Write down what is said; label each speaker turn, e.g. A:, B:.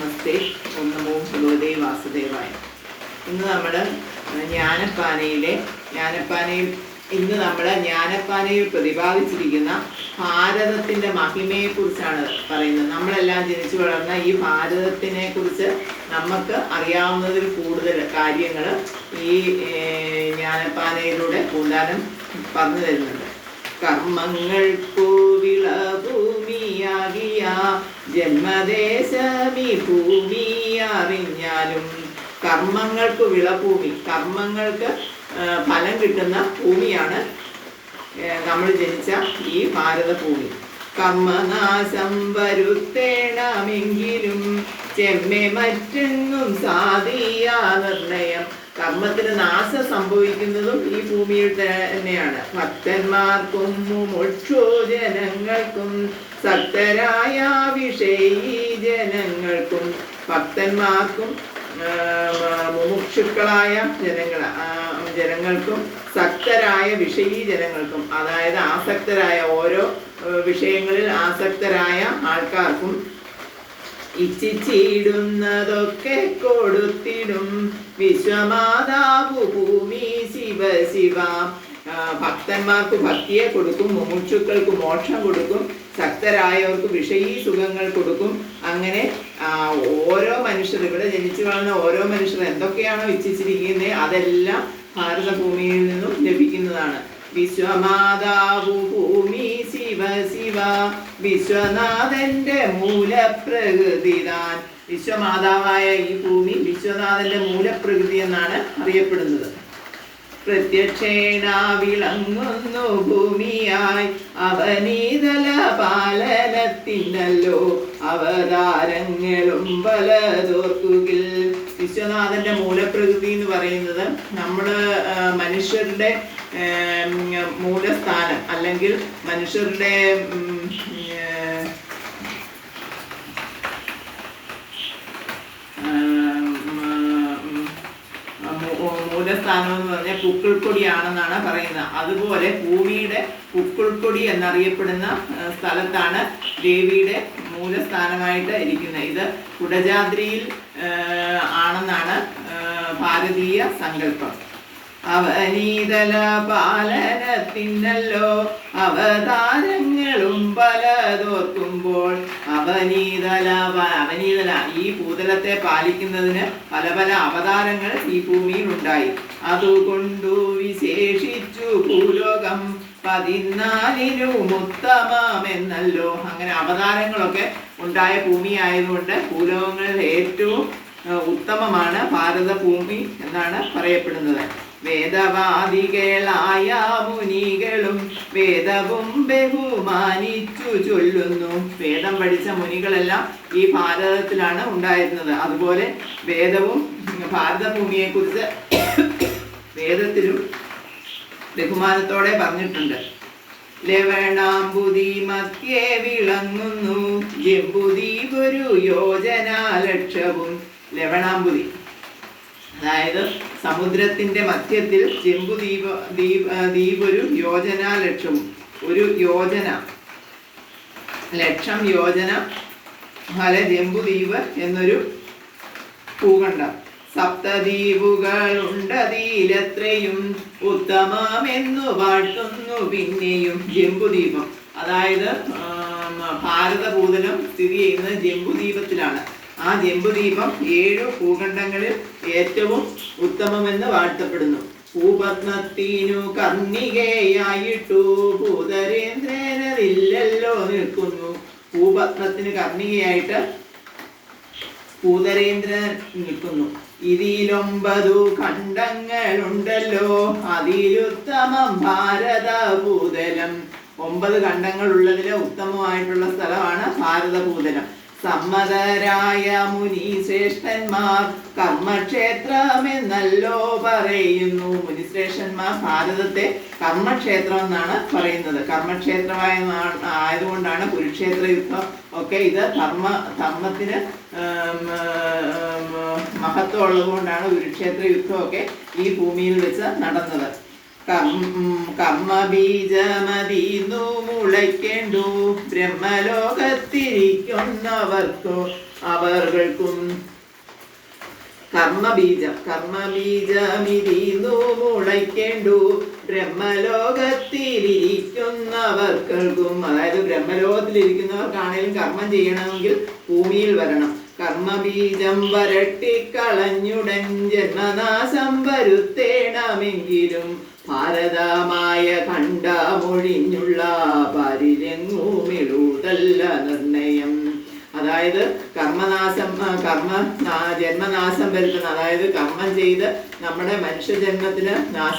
A: നമസ്തേ. ഓം നമോ ഭഗവതേ വാസുദേവായ. ഇന്ന് നമ്മൾ ജ്ഞാനപ്പാനയിൽ പ്രതിപാദിച്ചിരിക്കുന്ന ഭാരതത്തിൻ്റെ മഹിമയെക്കുറിച്ചാണ് പറയുന്നത്. നമ്മളെല്ലാം ജനിച്ചു വളർന്ന ഈ ഭാരതത്തിനെ കുറിച്ച് നമുക്ക് അറിയാവുന്നതിൽ കൂടുതൽ കാര്യങ്ങൾ ഈ ജ്ഞാനപ്പാനയിലൂടെ പൂന്താനം പറഞ്ഞു തരുന്നുണ്ട്. കർമ്മങ്ങൾക്കു വിളഭൂമിയാകിയ ജന്മദേശമി ഭൂമി അറിഞ്ഞാലും കർമ്മങ്ങൾക്ക് വിളഭൂമി, കർമ്മങ്ങൾക്ക് ഫലം കിട്ടുന്ന ഭൂമിയാണ് നമ്മൾ ജനിച്ച ഈ ഭാരതഭൂമി. കർമ്മനാശം വരുത്തേണമെങ്കിലും ചെമ്മെ മറ്റെങ്ങും സാധിയാ നിർണയം. കർമ്മത്തിന് നാശം സംഭവിക്കുന്നതും ഈ ഭൂമിയിൽ തന്നെയാണ്. ഭക്തന്മാർക്കും മുമുക്ഷു ജനങ്ങൾക്കും സക്തരായ വിഷയീ ജനങ്ങൾക്കും, ഭക്തന്മാർക്കും മുമുക്ഷുക്കളായ ജനങ്ങൾക്കും സക്തരായ വിഷയീ ജനങ്ങൾക്കും, അതായത് ആസക്തരായ ഓരോ വിഷയങ്ങളിൽ ആസക്തരായ ആൾക്കാർക്കും ഇച്ഛിച്ചിടുന്നതൊക്കെ കൊടുത്തിടും വിശ്വമാതാവു ഭൂമി ശിവ ശിവ. ഭക്തന്മാർക്ക് ഭക്തിയെ കൊടുക്കും, മുമുക്ഷുക്കൾക്ക് മോക്ഷം കൊടുക്കും, ശക്തരായവർക്ക് വിഷയീ സുഖങ്ങൾ കൊടുക്കും. അങ്ങനെ ഓരോ മനുഷ്യർ, ഇവിടെ ജനിച്ചു വളർന്ന ഓരോ മനുഷ്യർ എന്തൊക്കെയാണോ ഇച്ഛിച്ചിരിക്കുന്നത് അതെല്ലാം ഭാരതഭൂമിയിൽ നിന്നും ലഭിക്കുന്നതാണ്. വിശ്വമാതാവു ഭൂമി ശിവ ശിവ. വിശ്വനാഥന്റെ മൂലപ്രകൃതിതാൻ. വിശ്വമാതാവായ ഈ ഭൂമി വിശ്വനാഥന്റെ മൂലപ്രകൃതി എന്നാണ് അറിയപ്പെടുന്നത്. പ്രത്യക്ഷേണ വിളങ്ങുന്നു ഭൂമിയായി അവനീതല പാലനത്തിനല്ലോ അവതാരങ്ങളും പലതോർക്കുകിൽ. വിശ്വനാഥന്റെ മൂലപ്രകൃതി എന്ന് പറയുന്നത് നമ്മൾ മനുഷ്യരുടെ മൂലസ്ഥാനം, അല്ലെങ്കിൽ മനുഷ്യരുടെ മൂലസ്ഥാനം എന്ന് പറഞ്ഞാൽ പുക്കിൾക്കൊടിയാണെന്നാണ് പറയുന്നത്. അതുപോലെ ഭൂമിയുടെ പുക്കിൾക്കൊടി എന്നറിയപ്പെടുന്ന സ്ഥലത്താണ് ദേവിയുടെ മൂലസ്ഥാനമായിട്ട് ഇരിക്കുന്നത്. ഇത് കുടജാദ്രിയിൽ ആണെന്നാണ് ഭാരതീയ സങ്കല്പം. അവനീതല പാലനത്തിനല്ലോ അവതാരങ്ങളും പലതോർക്കുമ്പോൾ. അവനീതല ഈ ഭൂതലത്തെ പാലിക്കുന്നതിന് പല പല അവതാരങ്ങൾ ഈ ഭൂമിയിൽ ഉണ്ടായി. അതുകൊണ്ടു വിശേഷിച്ചു ഭൂലോകം 14 ഉത്തമമെന്നല്ലോ. അങ്ങനെ അവതാരങ്ങളൊക്കെ ഉണ്ടായ ഭൂമി ആയതുകൊണ്ട് ഭൂലോകങ്ങളിൽ ഏറ്റവും ഉത്തമമാണ് ഭാരതഭൂമി എന്നാണ് പറയപ്പെടുന്നത്. വേദവാദികളായ മുനികളും വേദവും ബഹുമാനിച്ചു ചൊല്ലുന്നു. വേദം പഠിച്ച മുനികളെല്ലാം ഈ ഭാരതത്തിലാണ് ഉണ്ടായിരുന്നത്. അതുപോലെ വേദവും ഭാരതഭൂമിയെക്കുറിച്ച് വേദത്തിലും ബഹുമാനത്തോടെ പറഞ്ഞിട്ടുണ്ട്. ലവണാംബുദി മധ്യേ വിളങ്ങുന്നു ജംബുദീപൊരു യോജനാലക്ഷവും. ലവണാംബുദി അതായത് സമുദ്രത്തിന്റെ മധ്യത്തിൽ ജംബുദ്വീപൊരു യോജനാലക്ഷവും. ഒരു യോജന, ലക്ഷം യോജന ഫല ജംബുദ്വീപ് എന്നൊരു ഭൂഖണ്ഡം. സപ്തദ്വീപുകളുണ്ടതിലെത്രയും ഉത്തമമെന്നു വാഴ്ത്തുന്നു പിന്നെയും. ജംബുദ്വീപം അതായത് ഭാരതഭൂതലം സ്ഥിതി ചെയ്യുന്നത് ജംബുദ്വീപത്തിലാണ്. ആ ജംബുദ്വീപം 7 ഭൂഖണ്ഡങ്ങളിൽ ഏറ്റവും ഉത്തമമെന്ന് വാഴ്ത്തപ്പെടുന്നു. ഭൂപത്മത്തിനു കർണികയായിട്ടു ഭൂതരേന്ദ്രനില്ലല്ലോ നിൽക്കുന്നു. ഭൂപത്മത്തിന് കർണികയായിട്ട് ഭൂതരേന്ദ്രൻ നിൽക്കുന്നു. ഇതിൽ 9 ഖണ്ഡങ്ങളുണ്ടല്ലോ അതിലുത്തമം ഭാരതഭൂതലം. 9 ഖണ്ഡങ്ങളുള്ളതിലെ ഉത്തമമായിട്ടുള്ള സ്ഥലമാണ് ഭാരതഭൂതലം. സമ്മതരായ മുനിശ്രേഷ്ഠന്മാർ കർമ്മക്ഷേത്രമെന്നല്ലോ പറയുന്നു. മുനിശ്രേഷ്ഠന്മാർ ഭാരതത്തെ കർമ്മക്ഷേത്രം എന്നാണ് പറയുന്നത്. കർമ്മക്ഷേത്രമായ ആയതുകൊണ്ടാണ് കുരുക്ഷേത്ര യുദ്ധം ഒക്കെ. ഇത് ധർമ്മത്തിന് മഹത്വം ഉള്ളതുകൊണ്ടാണ് കുരുക്ഷേത്ര യുദ്ധമൊക്കെ ഈ ഭൂമിയിൽ വെച്ച് നടന്നത്. കർമ്മബീജമതീന്നു മുളയ്ക്കേണ്ടു ബ്രഹ്മലോകത്തിരിക്കുന്നവർക്കോ അവർകൾക്കും. കർമ്മബീജമിതീന്നു മുളയ്ക്കേണ്ടു ബ്രഹ്മലോകത്തിലിരിക്കുന്നവർക്കും. അതായത് ബ്രഹ്മലോകത്തിലിരിക്കുന്നവർക്കാണെങ്കിലും കർമ്മം ചെയ്യണമെങ്കിൽ ഭൂമിയിൽ വരണം. കർമ്മബീജം വരട്ടിക്കളഞ്ഞുടൻ ജന്മനാശം വരുത്തേണമെങ്കിലും ഭാരതമായ കണ്ടമൊഴിഞ്ഞുള്ള പരിലെങ്ങുമിഴുതല്ല നിർണയം. അതായത് ജന്മനാശം വരുത്തുന്ന, അതായത് കർമ്മം ചെയ്ത് നമ്മുടെ മനുഷ്യജന്മത്തിന് നാശം